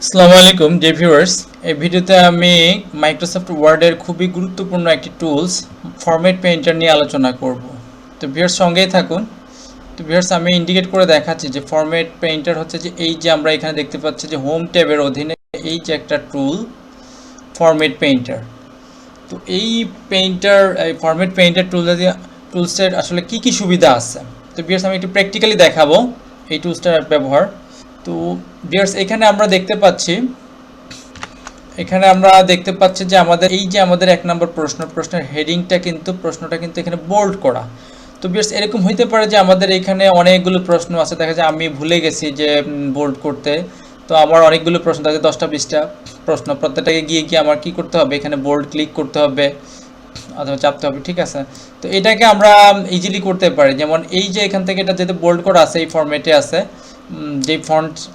আসসালামু আলাইকুম dear viewers. এই ভিডিওতে আমি মাইক্রোসফট ওয়ার্ডের খুবই গুরুত্বপূর্ণ একটি টুলস ফরম্যাট পেইন্টার নিয়ে আলোচনা করব। তো ভিউয়ার্স সঙ্গেই থাকুন। তো ভিউয়ার্স আমি ইন্ডিকেট করে দেখাচ্ছি যে ফরম্যাট পেইন্টার হচ্ছে যে এই যে আমরা এখানে দেখতে পাচ্ছি যে হোম ট্যাবের অধীনে এই যে একটা টুল ফরম্যাট পেইন্টার। তো এই ফরম্যাট পেইন্টার টুলসের আসলে কি কি সুবিধা আছে। তো ভিউয়ার্স আমি একটু প্র্যাকটিক্যালি দেখাবো এই টুলসটার ব্যবহার। তো ভিউয়ার্স এখানে আমরা দেখতে পাচ্ছি যে আমাদের এক নম্বর প্রশ্নের প্রশ্নটা কিন্তু এখানে বোল্ড করা। তো ভিউয়ার্স এরকম হইতে পারে যে আমাদের এখানে অনেকগুলো প্রশ্ন আছে, দেখা যায় আমি ভুলে গেছি যে বোল্ড করতে। তো আমার অনেকগুলো প্রশ্ন থাকে, 10টা 20টা প্রশ্ন, প্রত্যেকটাকে গিয়ে আমার কি করতে হবে, এখানে বোল্ড ক্লিক করতে হবে অথবা চাপতে হবে, ঠিক আছে। তো এটাকে আমরা ইজিলি করতে পারি, যেমন এই যে এখান থেকে এটা যেহেতু বোল্ড করা আছে এই ফরম্যাটে আছে, যে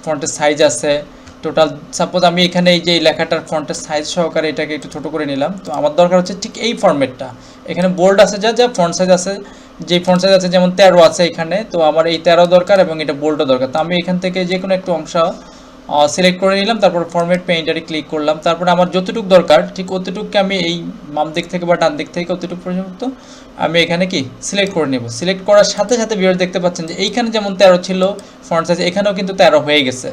ফন্টের সাইজ আছে টোটাল। সাপোজ আমি এখানে এই যে লেখাটার ফন্টের সাইজ সহকারে এটাকে একটু ছোট করে নিলাম। তো আমার দরকার হচ্ছে ঠিক এই ফরম্যাটটা, এখানে বোল্ড আছে যা ফন্ট সাইজ আছে, যে ফন্ট সাইজ আছে যেমন 13 আছে এখানে, তো আমার এই 13 দরকার এবং এটা বোল্ডও দরকার। তো আমি এখান থেকে যে কোনো একটা অংশ সিলেক্ট করে নিলাম, তারপর ফরম্যাট পেইন্টারে ক্লিক করলাম, তারপর আমার যতটুকু দরকার ঠিক অতটুকুকে আমি এই বাম দিক থেকে বা ডান দিক থেকে অতটুকু পর্যন্ত আমি এখানে কি সিলেক্ট করে নেব। সিলেক্ট করার সাথে সাথে ভিউয়ার দেখতে পাচ্ছেন যে এইখানে যেমন 13 ছিল ফন্ট সাইজ, এখানেও কিন্তু 13 হয়ে গেছে,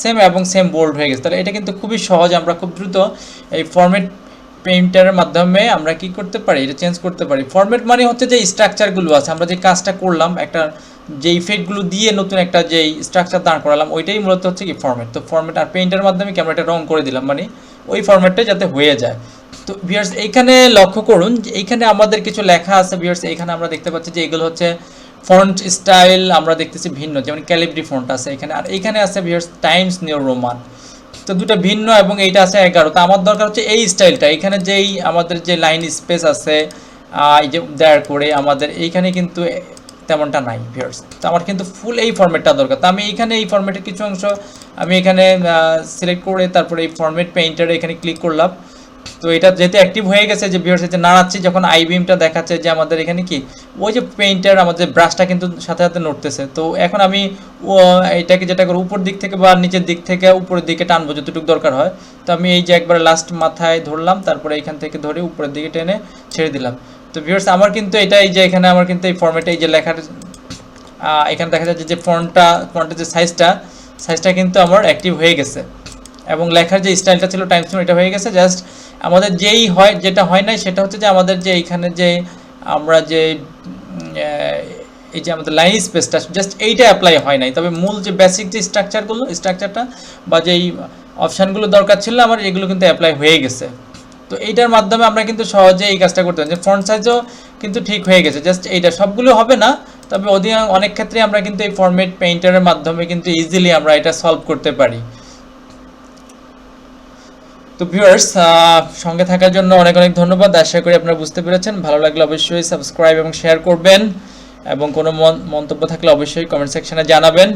সেম এবং সেম বোল্ড হয়ে গেছে। তাহলে এটা কিন্তু খুবই সহজ, আমরা খুব দ্রুত এই ফরম্যাট পেইন্টারের মাধ্যমে আমরা কি করতে পারি, এটা চেঞ্জ করতে পারি। ফরম্যাট মানে হচ্ছে যে স্ট্রাকচারগুলো আছে, আমরা যে কাজটা করলাম, একটা যে ইফেক্টগুলো দিয়ে নতুন একটা যে স্ট্রাকচার দাঁড় করালাম, ওইটাই মূলত হচ্ছে কি ফরম্যাট। তো ফরম্যাট আর পেইন্টারের মাধ্যমে কি আমরা এটা রং করে দিলাম, মানে ওই ফরম্যাটটাই যাতে হয়ে যায়। তো ভিউয়ার্স এইখানে লক্ষ্য করুন যে এইখানে আমাদের কিছু লেখা আছে। ভিউয়ার্স এইখানে আমরা দেখতে পাচ্ছি যে এগুলো হচ্ছে ফন্ট স্টাইল, আমরা দেখতেছি ভিন্ন, যেমন ক্যালিব্রি ফন্ট আছে এখানে, আর এইখানে আছে ভিউয়ার্স টাইমস নিউ রোমান। তো দুটো ভিন্ন এবং এইটা আছে 11। তো আমার দরকার হচ্ছে এই স্টাইলটা, এখানে যেই আমাদের যে লাইন স্পেস আছে এই যে দেয়ার করে আমাদের এইখানে কিন্তু তেমনটা নাই ভিউয়ার্স। তো আমার কিন্তু ফুল এই ফরম্যাটটা দরকার। তো আমি এইখানে এই ফরম্যাটের কিছু অংশ আমি এখানে সিলেক্ট করে তারপরে এই ফরম্যাট পেইন্টারে এখানে ক্লিক করলাম। তো এটা যেহেতু অ্যাক্টিভ হয়ে গেছে, যে ভিউয়ার্স যে নাড়াচ্ছি যখন আই বিমটা দেখাচ্ছে যে আমাদের এখানে কি ওই যে পেইন্টার আমাদের ব্রাশটা কিন্তু সাথে সাথে নড়তেছে। তো এখন আমি এটাকে যেটা করে উপর দিক থেকে বা নিচের দিক থেকে উপরের দিকে টানবো যতটুকু দরকার হয়। তো আমি এই যে একবার লাস্ট মাথায় ধরলাম, তারপরে এইখান থেকে ধরে উপরের দিকে টেনে ছেড়ে দিলাম। তো ভিউয়ার্স আমার কিন্তু এটা এই যে এখানে আমার কিন্তু এই ফরম্যাটে এই যে লেখার এখানে দেখা যাচ্ছে যে ফন্টের যে সাইজটা কিন্তু আমার অ্যাক্টিভ হয়ে গেছে এবং লেখার যে স্টাইলটা ছিল টাইমস নিউ এটা হয়ে গেছে। জাস্ট আমাদের যেটা হয় নাই সেটা হচ্ছে যে আমাদের যে এইখানে যে আমরা যে এই যে আমাদের লাইন স্পেসটা জাস্ট এইটা অ্যাপ্লাই হয় নাই, তবে মূল যে বেসিক যে স্ট্রাকচারটা বা যেই অপশানগুলো দরকার ছিল আমার, এগুলো কিন্তু অ্যাপ্লাই হয়ে গেছে। তো এইটার মাধ্যমে আমরা কিন্তু সহজে এই কাজটা করতে পারি, যে ফন্ট সাইজও কিন্তু ঠিক হয়ে গেছে। জাস্ট এইটা সবগুলো হবে না, তবে অনেক ক্ষেত্রে আমরা কিন্তু এই ফরম্যাট পেইন্টারের মাধ্যমে কিন্তু ইজিলি আমরা এটা সলভ করতে পারি। তো ভিউয়ার্স সঙ্গে থাকার জন্য অনেক অনেক ধন্যবাদ। আশা করি আপনারা বুঝতে পেরেছেন। ভালো লাগলে অবশ্যই সাবস্ক্রাইব এবং শেয়ার করবেন এবং কোনো মন্তব্য থাকলে অবশ্যই কমেন্ট সেকশনে জানাবেন।